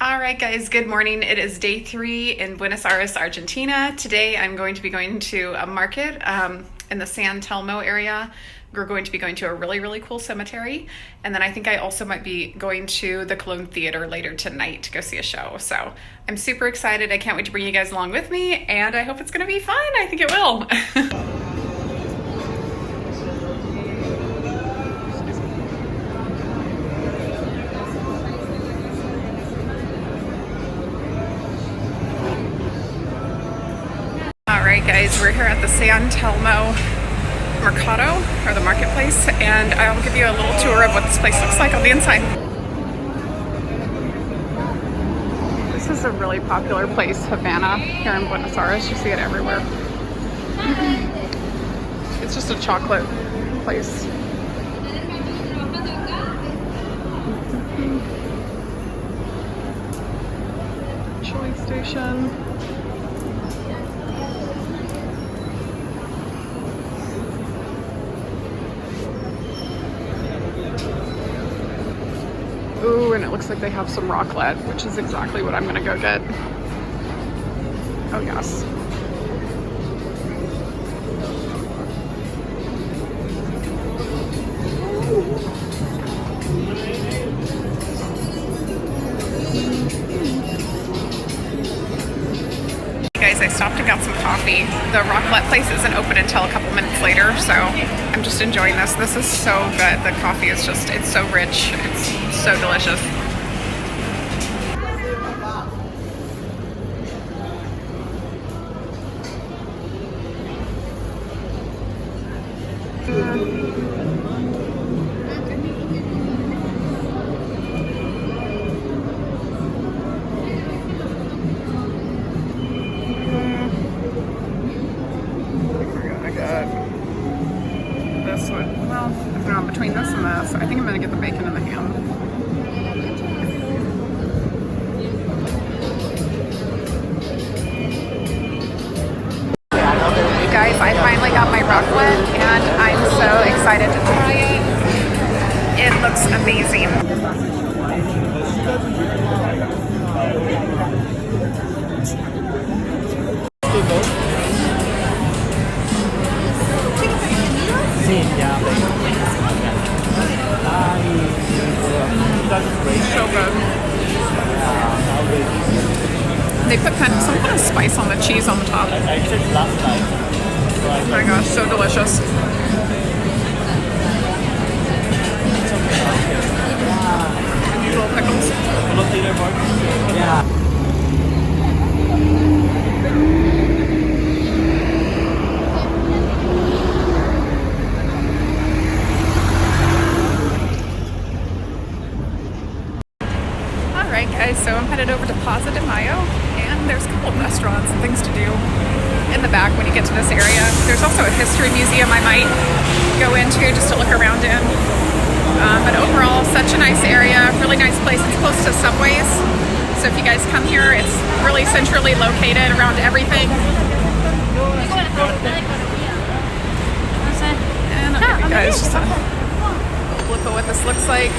All right, guys, good morning. It is day 3 in Buenos Aires, Argentina. Today I'm going to be going to a market in the San Telmo area. We're going to be going to a really cool cemetery. And then I think I also might be going to the Cologne Theater later tonight to go see a show. So I'm super excited. I can't wait to bring you guys along with me, and I hope it's going to be fun. I think it will. Alright guys, we're here at the San Telmo Mercado, or the marketplace, and I'll give you a little tour of what this place looks like on the inside. This is a really popular place, Havana, here in Buenos Aires. You see it everywhere. It's just a chocolate place. Chili station. Ooh, and it looks like they have some raclette, which is exactly what I'm gonna go get. Oh yes. Guys, I stopped and got some coffee. The raclette place isn't open until a couple minutes later, so I'm just enjoying this. This is so good. The coffee is just, it's so rich. It's so delicious. This one, well, if they're on between this and this, I think I'm gonna get the bacon and the ham. You guys, I finally got my raclette and I'm so excited to try it. It looks amazing. So good. They put some kind of spice on the cheese on the top. Oh my gosh, so delicious. Little pickles. Yeah. Alright guys, so I'm headed over to Plaza De Mayo, and there's a couple of restaurants and things to do in the back when you get to this area. There's also a history museum I might go into just to look around in. But overall, such a nice area, really nice place. It's close to subways, so if you guys come here, it's really centrally located around everything. And I'll give you guys just a look at what this looks like.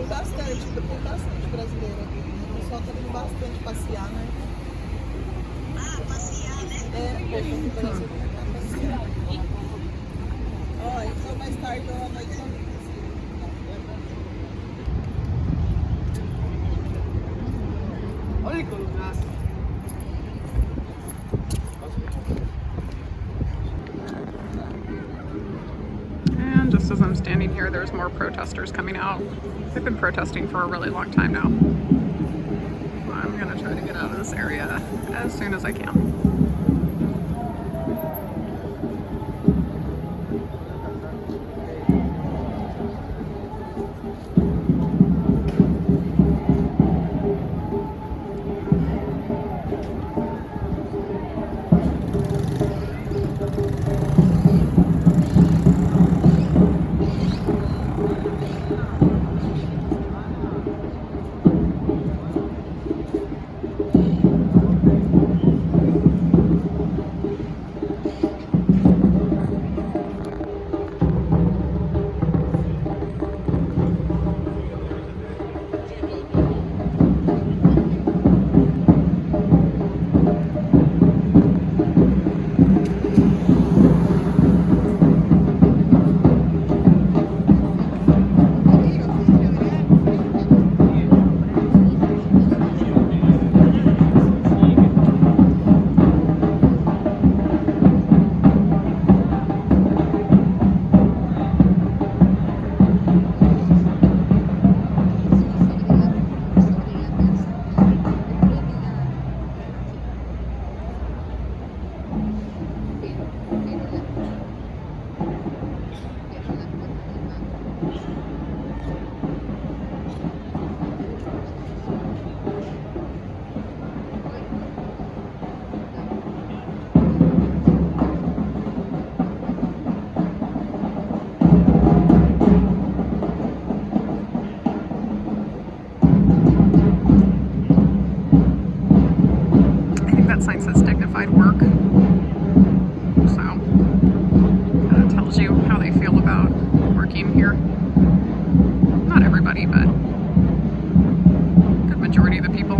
bastante brasileiro aqui. O pessoal tá vindo bastante passear, né? Ah, passear, né? É, o povo do Brasil vem cá passear. Ó, então mais tarde ou à noite só vem. Olha que lugar. And just as I'm standing here, there's more protesters coming out. They've been protesting for a really long time now. I'm gonna try to get out of this area as soon as I can. That sign says dignified work, so that tells you how they feel about working here. Not everybody, but good majority of the people.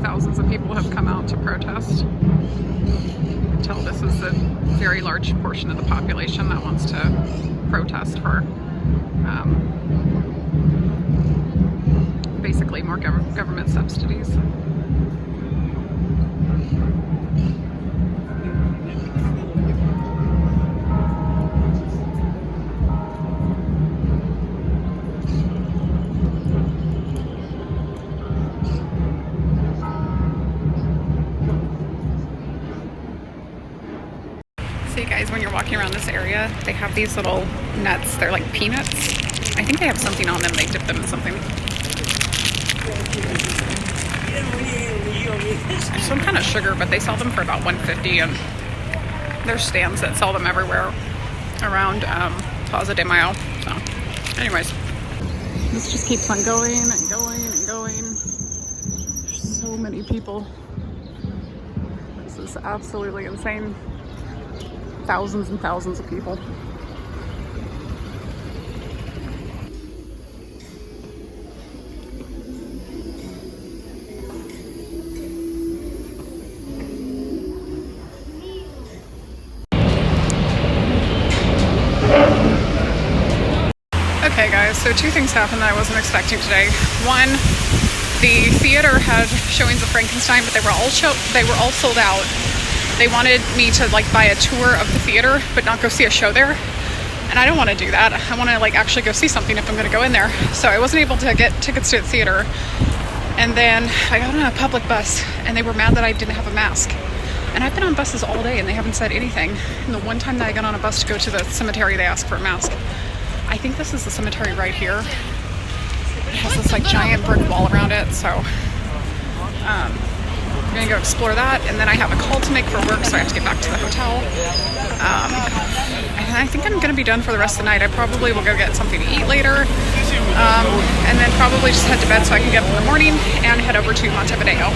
Thousands of people have come out to protest. You can tell this is a very large portion of the population that wants to protest for basically more government subsidies. So you guys, when you're walking around this area, they have these little nuts. They're like peanuts. I think they have something on them. They dip them in something. Some kind of sugar, but they sell them for about $1.50, and there's stands that sell them everywhere around Plaza De Mayo. So, anyways, this just keeps on going and going and going. There's so many people. This is absolutely insane. Thousands and thousands of people. Okay guys, So two things happened that I wasn't expecting today. One, the theater had showings of Frankenstein, but they were all sold out. They wanted me to like buy a tour of the theater, but not go see a show there. And I don't want to do that. I want to like actually go see something if I'm going to go in there. So I wasn't able to get tickets to the theater. And then I got on a public bus, and they were mad that I didn't have a mask. And I've been on buses all day, and they haven't said anything. And the one time that I got on a bus to go to the cemetery, they asked for a mask. I think this is the cemetery right here. It has this like giant brick wall around it, so I'm gonna go explore that. And then I have a call to make for work, so I have to get back to the hotel. And I think I'm gonna be done for the rest of the night. I probably will go get something to eat later, and then probably just head to bed so I can get up in the morning and head over to Montevideo.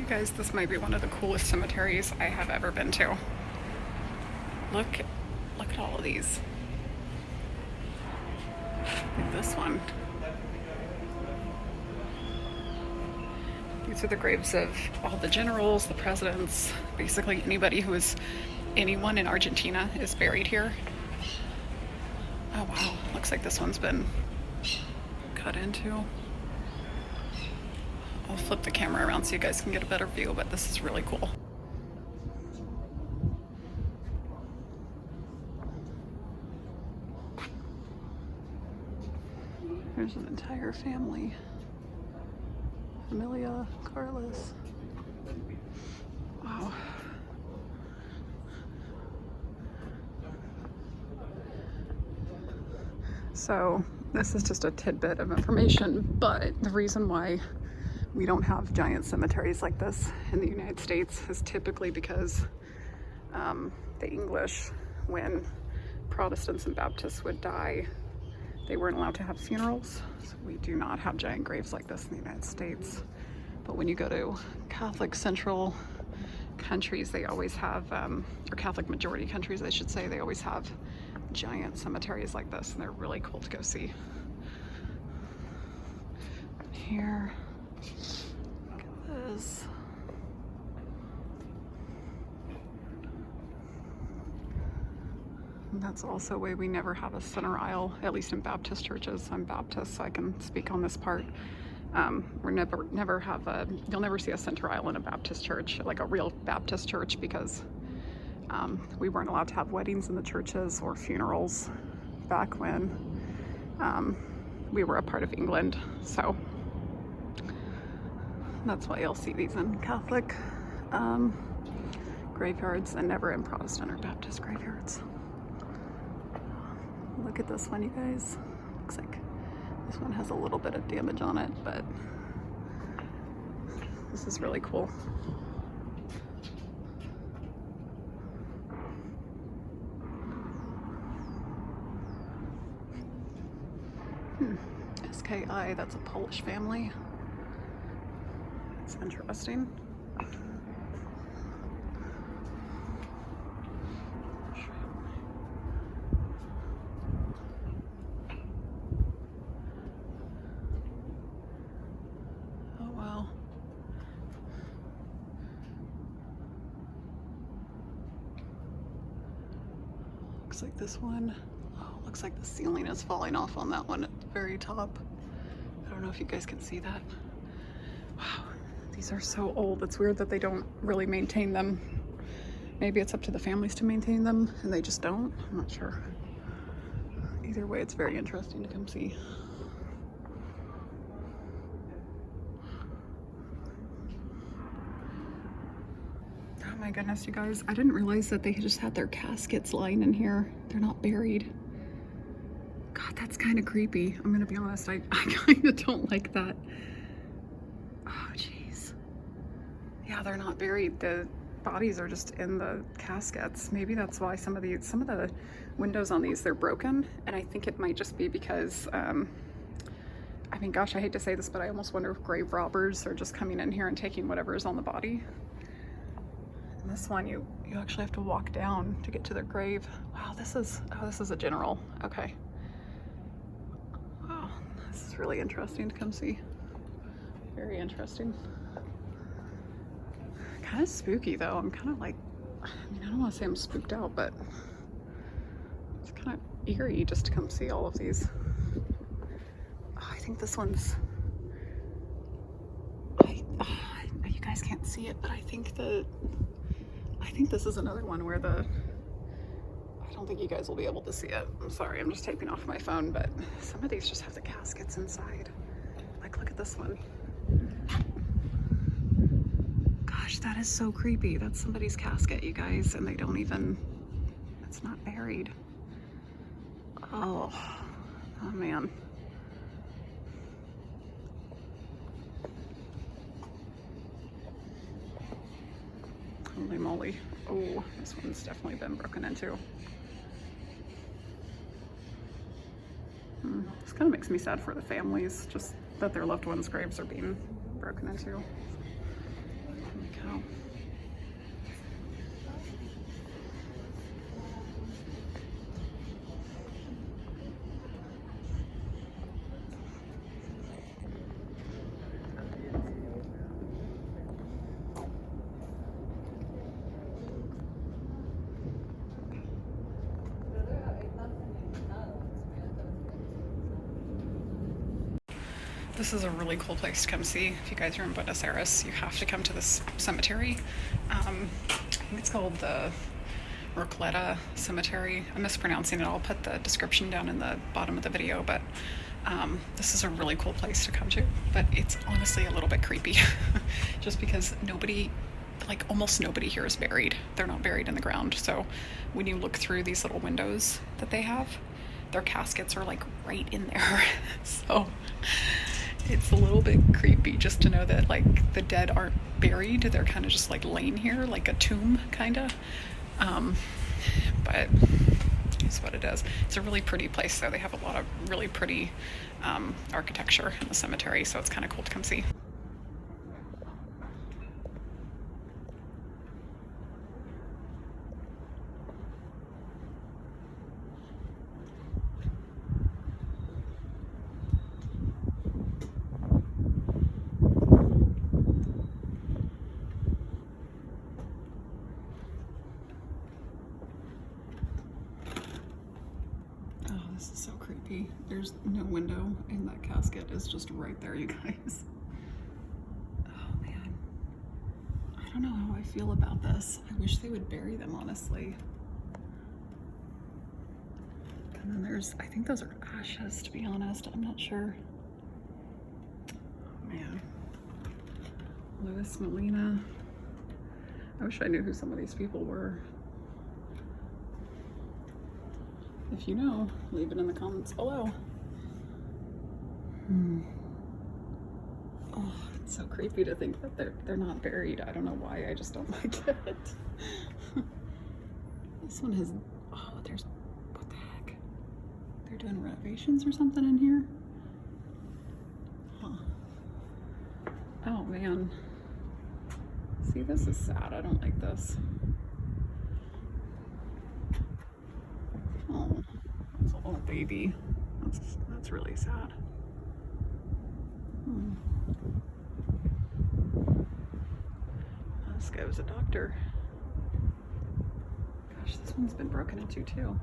Guys, this might be one of the coolest cemeteries I have ever been to. Look at all of these. Look at this one. These are the graves of all the generals, the presidents, basically anybody who is anyone in Argentina is buried here. Oh wow, looks like this one's been cut into. I'll flip the camera around so you guys can get a better view, but this is really cool. There's an entire family. Amelia, Carlos. Wow. So this is just a tidbit of information, but the reason why we don't have giant cemeteries like this in the United States is typically because the English, when Protestants and Baptists would die, they weren't allowed to have funerals. So we do not have giant graves like this in the United States. But when you go to Catholic central countries, they always have, or Catholic majority countries, I should say, they always have giant cemeteries like this, and they're really cool to go see. Here. Look at this. And that's also why we never have a center aisle, at least in Baptist churches. I'm Baptist, so I can speak on this part. We're never have you'll never see a center aisle in a Baptist church, like a real Baptist church, because we weren't allowed to have weddings in the churches or funerals back when we were a part of England. So that's why you'll see these in Catholic graveyards and never in Protestant or Baptist graveyards. Look at this one, you guys. Looks like this one has a little bit of damage on it, but this is really cool. SKI, that's a Polish family. It's interesting. Oh wow. Looks like this one. Oh, looks like the ceiling is falling off on that one at the very top. I don't know if you guys can see that. Wow, these are so old. It's weird that they don't really maintain them. Maybe it's up to the families to maintain them and they just don't. I'm not sure. Either way, it's very interesting to come see. Oh my goodness, you guys. I didn't realize that they just had their caskets lying in here. They're not buried. God, That's kind of creepy. I'm gonna be honest. I kind of don't like that. Oh, jeez. Yeah, they're not buried. The bodies are just in the caskets. Maybe that's why some of the windows on these, they're broken. And I think it might just be because, I mean, gosh, I hate to say this, but I almost wonder if grave robbers are just coming in here and taking whatever is on the body. And this one, you actually have to walk down to get to their grave. Wow, this is a general. Okay. Wow, this is really interesting to come see. Very interesting. Kind of spooky though. I'm kind of like, I mean, I don't want to say I'm spooked out, but it's kind of eerie just to come see all of these. Oh, I think this one's, you guys can't see it, but I think this is another one where I don't think you guys will be able to see it. I'm sorry, I'm just taping off my phone, but some of these just have the caskets inside. Like, look at this one. Gosh, that is so creepy. That's somebody's casket, you guys, and they don't even, it's not buried. Oh man. Holy moly. Oh, this one's definitely been broken into. This kind of makes me sad for the families, just that their loved ones' graves are being broken into. Holy cow. This is a really cool place to come see. If you guys are in Buenos Aires, you have to come to this cemetery. I think it's called the Racleta Cemetery. I'm mispronouncing it. I'll put the description down in the bottom of the video, but this is a really cool place to come to. But it's honestly a little bit creepy just because almost nobody here is buried. They're not buried in the ground. So when you look through these little windows that they have, their caskets are like right in there. So it's a little bit creepy just to know that like the dead aren't buried. They're kind of just like laying here like a tomb kind of. But it's what it is. It's a really pretty place though. They have a lot of really pretty architecture in the cemetery, so it's kind of cool to come see. This is so creepy. There's no window and that casket is just right there, you guys. Oh man. I don't know how I feel about this. I wish they would bury them, honestly. And then there's, I think those are ashes, to be honest. I'm not sure. Oh man. Luis Molina. I wish I knew who some of these people were. If you know, leave it in the comments below. Oh, it's so creepy to think that they're not buried. I don't know why, I just don't like it. This one has, oh, there's, what the heck? They're doing renovations or something in here? Huh. Oh man. See, this is sad. I don't like this. Oh, that's a little baby. That's really sad. This guy was a doctor. Gosh, this one's been broken into too.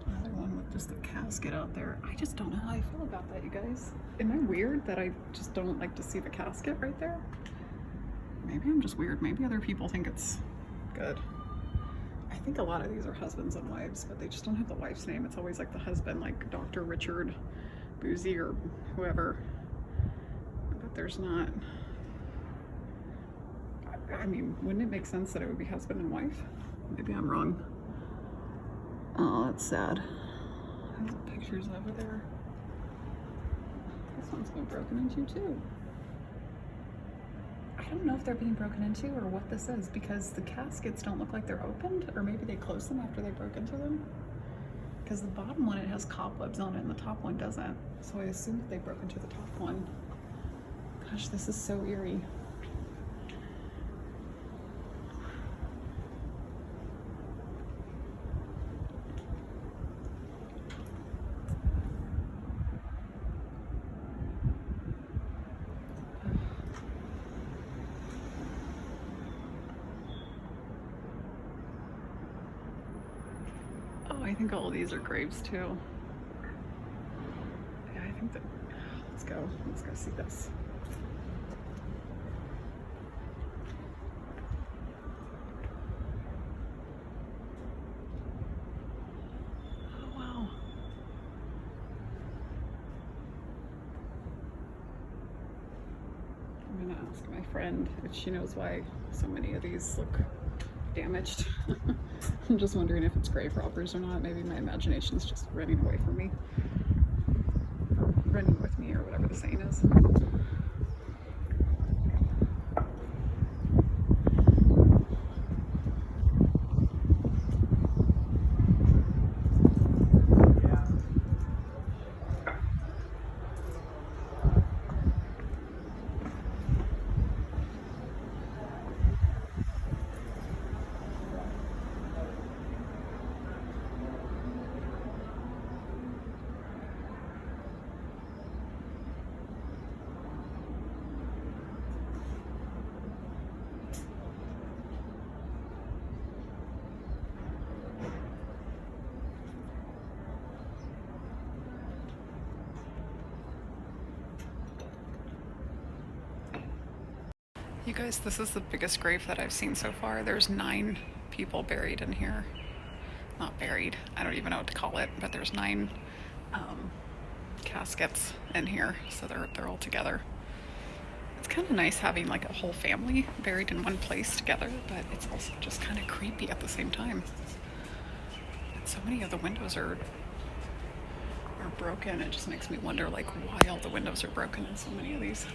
Another one with just a casket out there. I just don't know how I feel about that, you guys. Am I weird that I just don't like to see the casket right there? Maybe I'm just weird. Maybe other people think it's good. I think a lot of these are husbands and wives, but they just don't have the wife's name. It's always like the husband, like Dr. Richard Boozy or whoever. But there's not. I I mean, wouldn't it make sense that it would be husband and wife? Maybe I'm wrong. Oh, that's sad. There's pictures over there. This one's been broken into too. I don't know if they're being broken into or what this is, because the caskets don't look like they're opened, or maybe they closed them after they broke into them. Because the bottom one, it has cobwebs on it, and the top one doesn't. So I assume that they broke into the top one. Gosh, this is so eerie. I think all of these are graves too. Yeah, I think that, let's go see this. Oh wow. I'm gonna ask my friend if she knows why so many of these look damaged. I'm just wondering if it's grave robbers or not. Maybe my imagination's just running away from me. Or running with me, or whatever the saying is. You guys, this is the biggest grave that I've seen so far. There's 9 people buried in here. Not buried, I don't even know what to call it, but there's 9 caskets in here, so they're all together. It's kind of nice having like a whole family buried in one place together, but it's also just kind of creepy at the same time. And so many of the windows are broken. It just makes me wonder like why all the windows are broken in so many of these.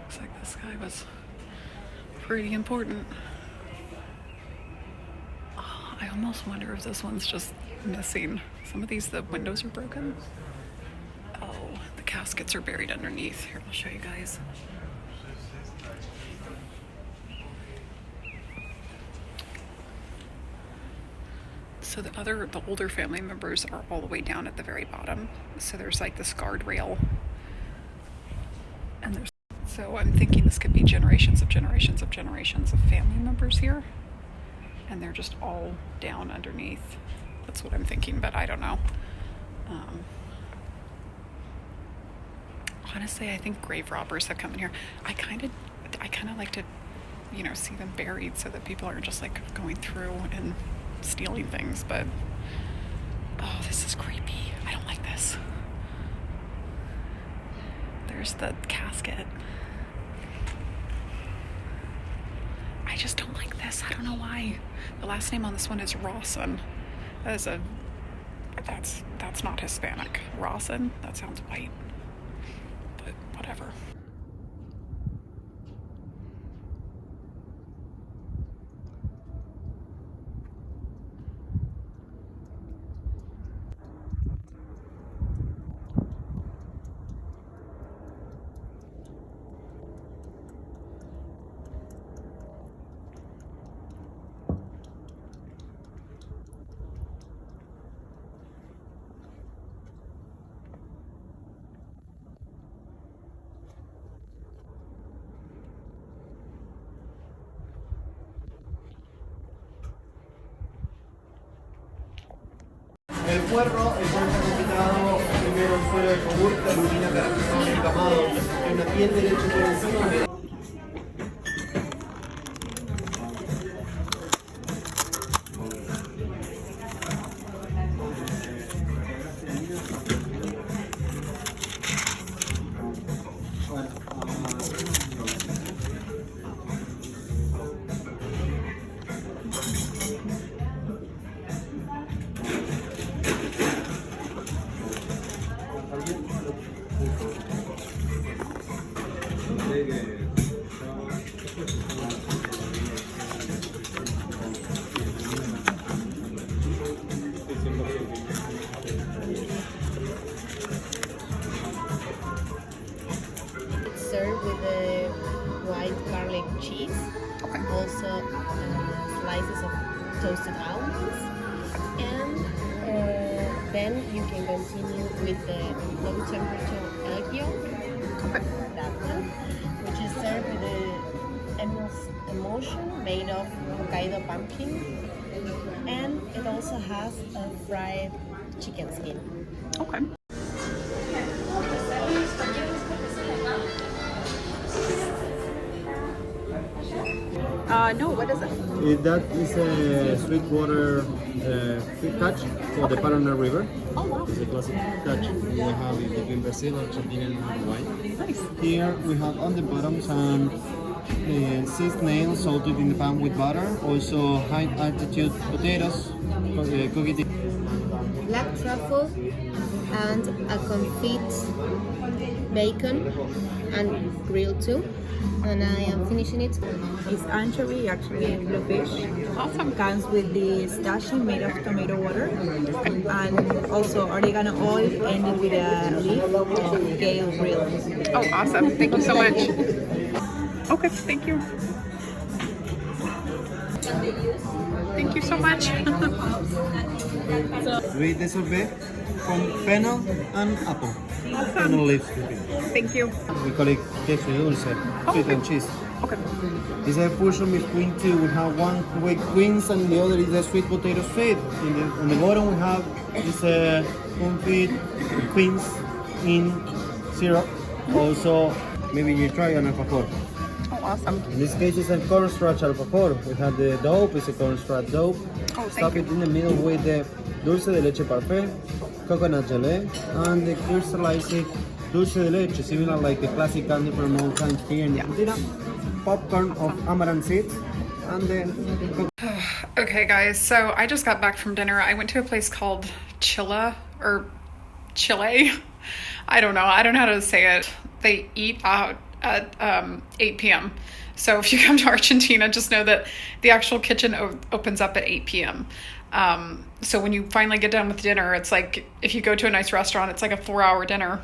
Looks like this guy was pretty important. Oh, I almost wonder if this one's just missing. Some of these, the windows are broken. Oh, the caskets are buried underneath. Here, I'll show you guys. So the older family members are all the way down at the very bottom. So there's like this guardrail, and there's. So I'm thinking this could be generations of generations of generations of family members here, and they're just all down underneath. That's what I'm thinking, but I don't know. Honestly, I think grave robbers have come in here. I kind of like to, see them buried so that people aren't just like going through and stealing things. But oh, this is creepy. I don't like this. There's the casket. I just don't like this. I don't know why. The last name on this one is Rawson. That's not Hispanic. Rawson? That sounds white. But whatever. El puerro está complicado, primero el suelo de yogur, la lumina caracterizada en encamado, en una piel de leche por encima. It's served with the white garlic cheese, also slices of toasted almonds, and then you can continue with the low temperature egg yolk, that one, which is served with the emulsion made of Hokkaido pumpkin, and it also has a fried chicken skin. Okay. No, what is it? That is a sweetwater catch for the Paraná River. Oh, wow. It's a classic catch we have between Brazil, Argentina, and Uruguay. Nice. Here we have on the bottom some sea snails salted in the pan with butter. Also high altitude potatoes, cooked Black truffle and a confit bacon and grilled too. And I am finishing it. It's anchovy, actually blue fish. Awesome. Comes with this dashi made of tomato water, and also oregano oil ended with a leaf of kale grilled. Oh, awesome. Thank you so much. Okay, thank you. Thank you so much. We eat the sorbet from fennel and apple. Fennel leaves. Thank you. We call it queso dulce, sweet and cheese. Okay. It's a fusion between two. We have one with queens and the other is a sweet potato sweet. On the bottom we have this confit queens in syrup. Also, maybe you try an alfajor. Oh, awesome. In this case, it's a cornstarch alfajor. We have the dough, it's a cornstarch dough. Oh, Stuff it in the middle with the dulce de leche parfait, coconut gelée, and the crystallized dulce de leche, similar like the classic candy from all times here in Argentina. Popcorn of amaranth seeds, and then Okay, guys, so I just got back from dinner. I went to a place called Chile. I don't know how to say it. They eat out at 8 p.m. So if you come to Argentina, just know that the actual kitchen opens up at 8 p.m. So when you finally get done with dinner, it's like, if you go to a nice restaurant, it's like a 4-hour dinner.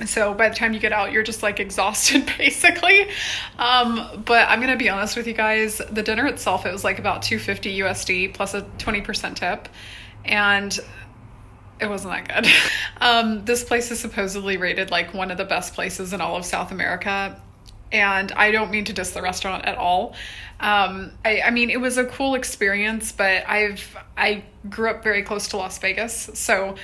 So by the time you get out, you're just like exhausted basically. But I'm going to be honest with you guys, the dinner itself, it was like about $250 USD plus a 20% tip. And it wasn't that good. This place is supposedly rated like one of the best places in all of South America. And I don't mean to diss the restaurant at all. I mean, it was a cool experience, but I grew up very close to Las Vegas. So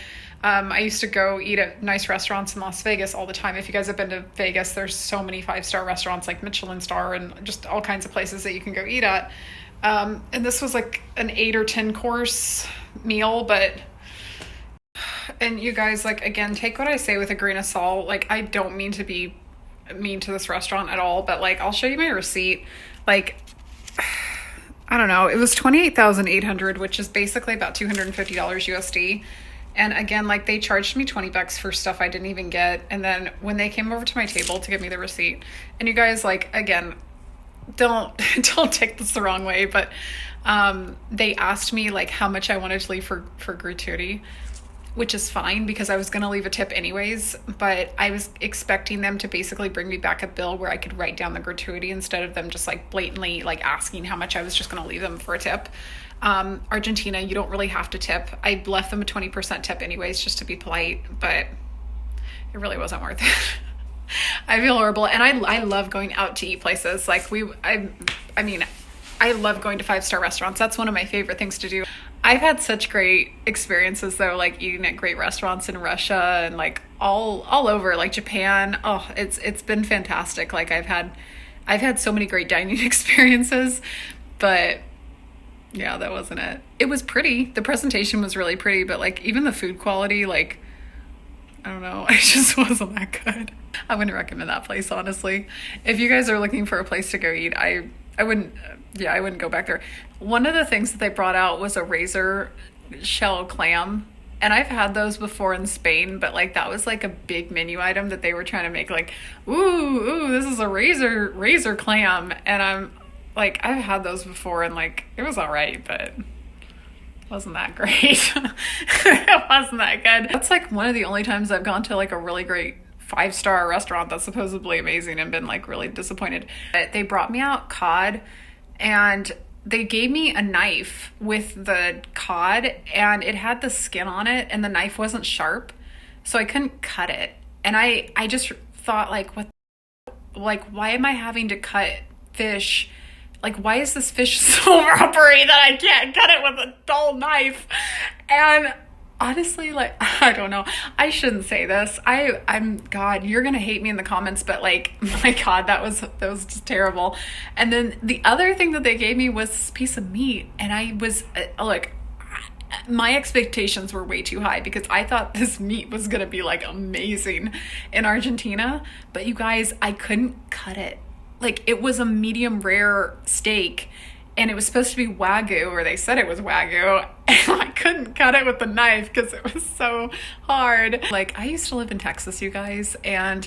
I used to go eat at nice restaurants in Las Vegas all the time. If you guys have been to Vegas, there's so many 5-star restaurants like Michelin star and just all kinds of places that you can go eat at. And this was like an 8 or 10 course meal, and you guys, like, again, take what I say with a grain of salt. Like, I don't mean to be mean to this restaurant at all, but like, I'll show you my receipt. Like, I don't know, it was $28,800, which is basically about $250 USD. And again, like, they charged me $20 for stuff I didn't even get. And then when they came over to my table to give me the receipt, and you guys, like, again, don't take this the wrong way, but they asked me like how much I wanted to leave for gratuity, which is fine because I was going to leave a tip anyways, but I was expecting them to basically bring me back a bill where I could write down the gratuity instead of them just like blatantly like asking how much I was just going to leave them for a tip. Argentina, you don't really have to tip. I left them a 20% tip anyways, just to be polite, but it really wasn't worth it. I feel horrible. And I love going out to eat places. Like I mean, I love going to 5-star restaurants. That's one of my favorite things to do. I've had such great experiences though, like eating at great restaurants in Russia and like all over, like Japan. Oh, it's been fantastic. Like I've had so many great dining experiences, but yeah, that wasn't it. It was pretty. The presentation was really pretty, but like even the food quality, like, I don't know, it just wasn't that good. I wouldn't recommend that place, honestly. If you guys are looking for a place to go eat, I wouldn't go back there. One of the things that they brought out was a razor shell clam. And I've had those before in Spain, but like that was like a big menu item that they were trying to make like, ooh, is a razor clam, and I'm like, I've had those before, and like it was all right, but it wasn't that great. It wasn't that good. That's like one of the only times I've gone to like a really great 5-star restaurant that's supposedly amazing and been like really disappointed. They brought me out cod, and they gave me a knife with the cod, and it had the skin on it, and the knife wasn't sharp, so I couldn't cut it. And I just thought, like, what, like, why am I having to cut fish? Like, why is this fish so rubbery that I can't cut it with a dull knife? And honestly, like, I don't know. I shouldn't say this. I'm God, you're gonna hate me in the comments, but like, my God, that was just terrible. And then the other thing that they gave me was this piece of meat, and I was look, my expectations were way too high because I thought this meat was gonna be like amazing in Argentina, but you guys, I couldn't cut it. Like, it was a medium rare steak, and it was supposed to be Wagyu, or they said it was Wagyu, and I couldn't cut it with the knife because it was so hard. Like, I used to live in Texas, you guys, and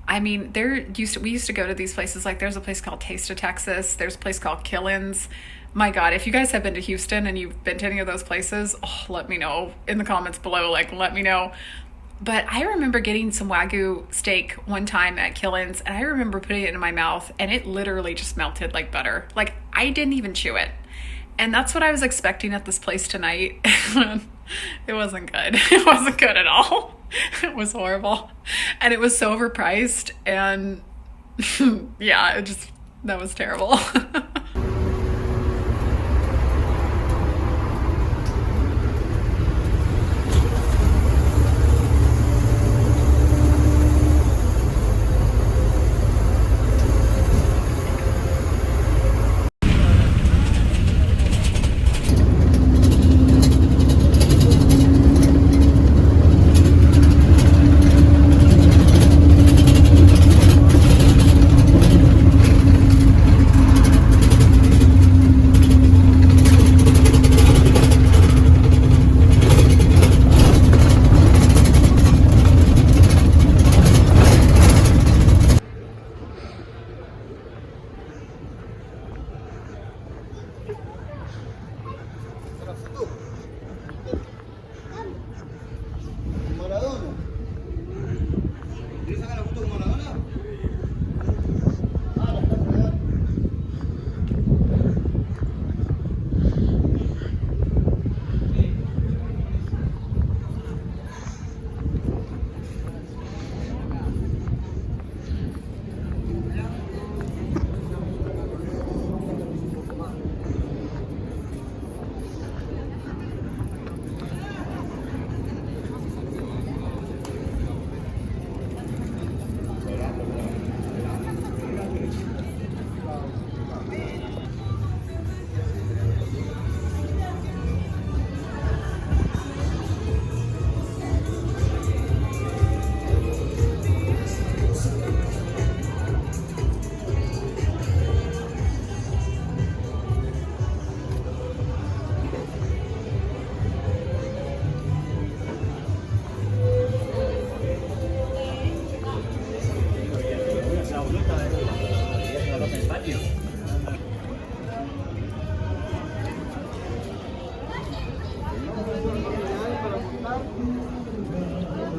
I mean, we used to go to these places. Like, there's a place called Taste of Texas. There's a place called Killen's. My God, if you guys have been to Houston and you've been to any of those places, oh, let me know in the comments below. Like, let me know. But I remember getting some Wagyu steak one time at Killen's, and I remember putting it in my mouth, and it literally just melted like butter. Like, I didn't even chew it. And that's what I was expecting at this place tonight. It wasn't good. It wasn't good at all. It was horrible. And it was so overpriced, and yeah, that was terrible.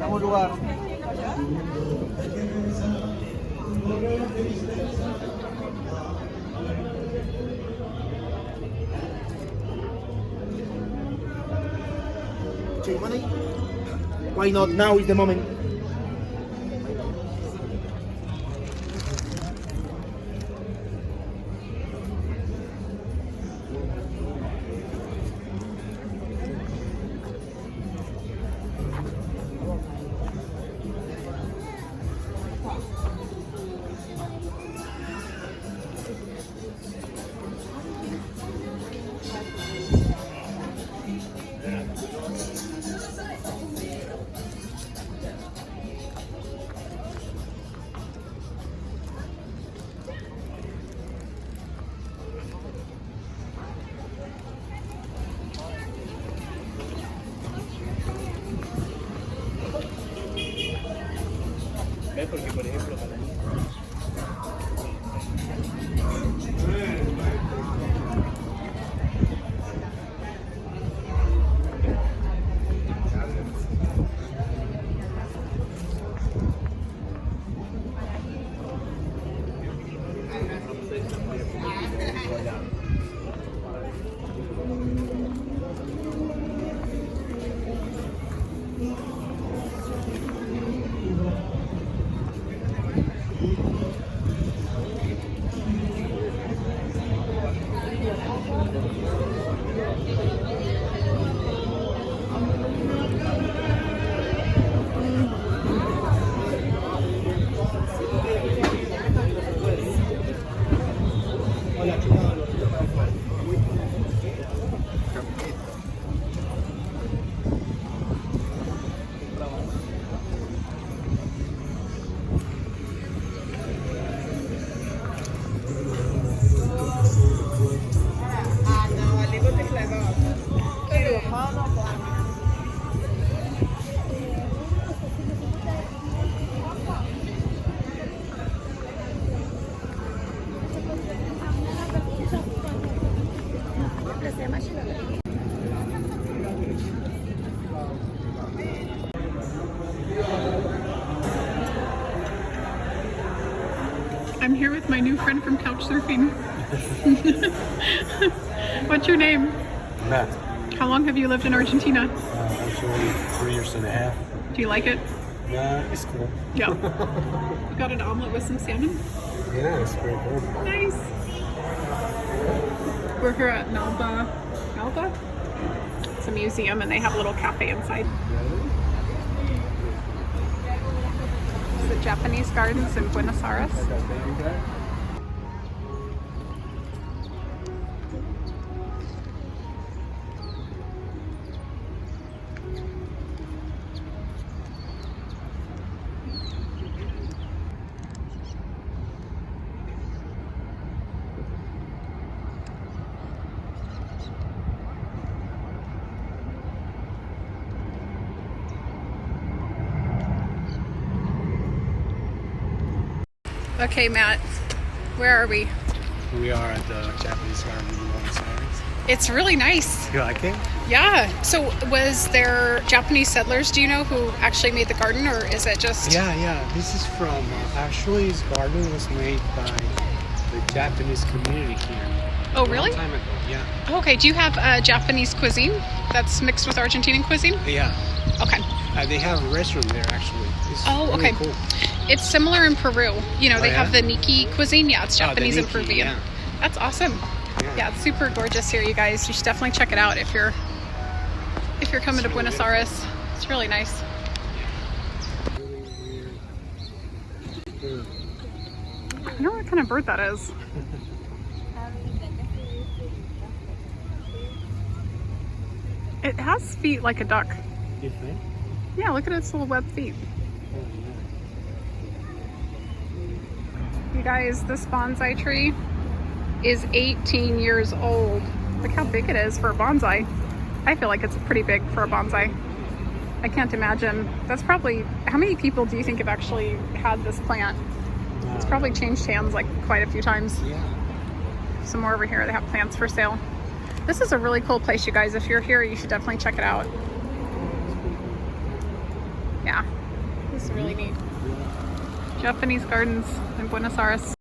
Damos lugar. Take money? Why not? Now is the moment. I'm here with my new friend from couch surfing. What's your name? Matt. How long have you lived in Argentina? Actually 3 years and a half. Do you like it? It's cool. Yeah. You got an omelet with some salmon? Yeah, it's very cool. Nice. We're here at Nalba. Nalba? It's a museum and they have a little cafe inside. It's the Japanese gardens in Buenos Aires. Okay, Matt, where are we? We are at the Japanese garden in Buenos Aires. It's really nice. You like it? Yeah. So was there Japanese settlers, do you know, who actually made the garden, or is it just... Yeah. This is from, actually this garden was made by the Japanese community here. Oh, really? A long time ago, yeah. Okay, do you have Japanese cuisine that's mixed with Argentinian cuisine? Yeah. Okay. They have a restaurant there actually. It's Okay. really cool. It's similar in Peru. You know, they yeah? have the Niki cuisine. Yeah, it's Oh, the Japanese and Niki, Peruvian. yeah. That's awesome. Yeah, it's super gorgeous here, you guys. You should definitely check it out if you're coming to Buenos Aires. It's really nice. Really weird. I don't know what kind of bird that is. It has feet like a duck. You think? Yeah, look at its little webbed feet. You guys, this bonsai tree is 18 years old. Look how big it is for a bonsai. I feel like it's pretty big for a bonsai. I can't imagine. That's probably, how many people do you think have actually had this plant? It's probably changed hands like quite a few times. Yeah. Some more over here, they have plants for sale. This is a really cool place, you guys. If you're here, you should definitely check it out. Yeah, this is really neat. Japanese gardens in Buenos Aires.